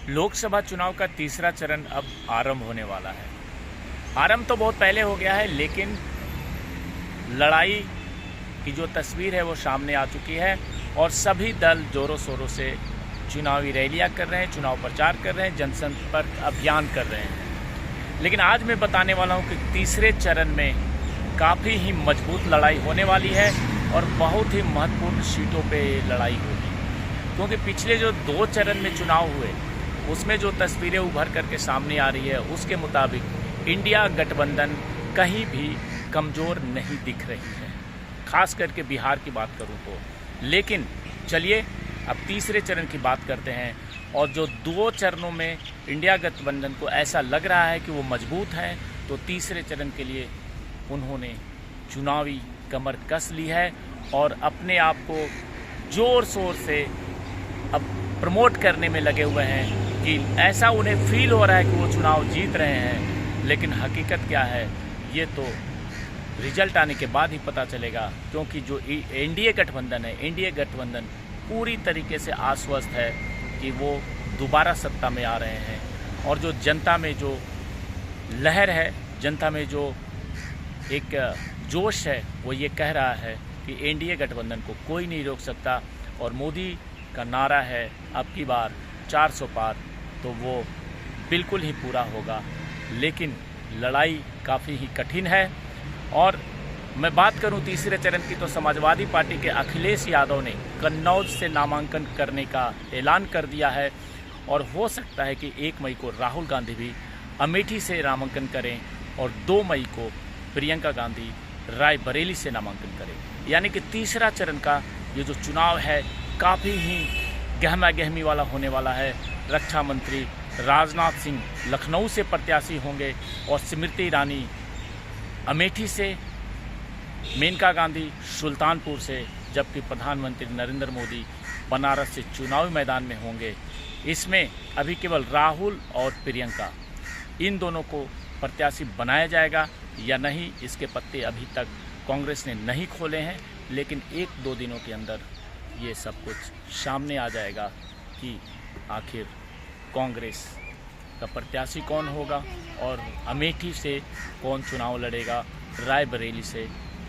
लोकसभा चुनाव का तीसरा चरण अब आरंभ होने वाला है। आरंभ तो बहुत पहले हो गया है, लेकिन लड़ाई की जो तस्वीर है वो सामने आ चुकी है और सभी दल जोरों शोरों से चुनावी रैलियां कर रहे हैं, चुनाव प्रचार कर रहे हैं, जनसंपर्क अभियान कर रहे हैं। लेकिन आज मैं बताने वाला हूं कि तीसरे चरण में काफ़ी ही मजबूत लड़ाई होने वाली है और बहुत ही महत्वपूर्ण सीटों पे लड़ाई होगी, क्योंकि पिछले जो 2 चरण में चुनाव हुए उसमें जो तस्वीरें उभर करके सामने आ रही है उसके मुताबिक इंडिया गठबंधन कहीं भी कमज़ोर नहीं दिख रही है, खास करके बिहार की बात करूं तो। लेकिन चलिए अब तीसरे चरण की बात करते हैं, और जो 2 चरणों में इंडिया गठबंधन को ऐसा लग रहा है कि वो मजबूत है, तो तीसरे चरण के लिए उन्होंने चुनावी कमर कस ली है और अपने आप को ज़ोर शोर से अब प्रमोट करने में लगे हुए हैं कि ऐसा उन्हें फील हो रहा है कि वो चुनाव जीत रहे हैं। लेकिन हकीकत क्या है ये तो रिजल्ट आने के बाद ही पता चलेगा, क्योंकि जो एनडीए गठबंधन है, एनडीए गठबंधन पूरी तरीके से आश्वस्त है कि वो दोबारा सत्ता में आ रहे हैं। और जो जनता में जो लहर है, जनता में जो एक जोश है, वो ये कह रहा है कि एनडीए गठबंधन को कोई नहीं रोक सकता। और मोदी का नारा है अब की बार 400 पार, तो वो बिल्कुल ही पूरा होगा। लेकिन लड़ाई काफ़ी ही कठिन है। और मैं बात करूं तीसरे चरण की, तो समाजवादी पार्टी के अखिलेश यादव ने कन्नौज से नामांकन करने का ऐलान कर दिया है और हो सकता है कि 1 मई को राहुल गांधी भी अमेठी से नामांकन करें और 2 मई को प्रियंका गांधी रायबरेली से नामांकन करें। यानी कि तीसरा चरण का ये जो चुनाव है काफ़ी ही गहमा गहमी वाला होने वाला है। रक्षा मंत्री राजनाथ सिंह लखनऊ से प्रत्याशी होंगे और स्मृति ईरानी अमेठी से, मेनका गांधी सुल्तानपुर से, जबकि प्रधानमंत्री नरेंद्र मोदी बनारस से चुनावी मैदान में होंगे। इसमें अभी केवल राहुल और प्रियंका, इन दोनों को प्रत्याशी बनाया जाएगा या नहीं, इसके पत्ते अभी तक कांग्रेस ने नहीं खोले हैं। लेकिन 1-2 दिनों के अंदर ये सब कुछ सामने आ जाएगा कि आखिर कांग्रेस का प्रत्याशी कौन होगा और अमेठी से कौन चुनाव लड़ेगा, रायबरेली से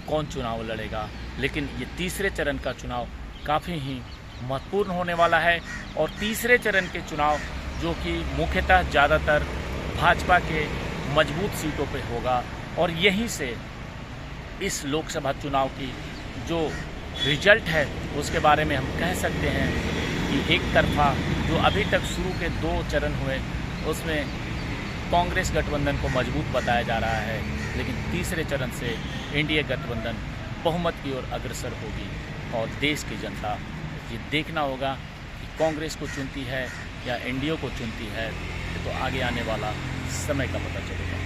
कौन चुनाव लड़ेगा। लेकिन ये तीसरे चरण का चुनाव काफ़ी ही महत्वपूर्ण होने वाला है। और तीसरे चरण के चुनाव जो कि मुख्यतः ज़्यादातर भाजपा के मजबूत सीटों पे होगा, और यहीं से इस लोकसभा चुनाव की जो रिजल्ट है उसके बारे में हम कह सकते हैं कि एक तरफा जो अभी तक शुरू के 2 चरण हुए उसमें कांग्रेस गठबंधन को मजबूत बताया जा रहा है, लेकिन तीसरे चरण से एनडीए गठबंधन बहुमत की ओर अग्रसर होगी। और देश की जनता ये देखना होगा कि कांग्रेस को चुनती है या एनडीए को चुनती है, तो आगे आने वाला समय का पता चलेगा।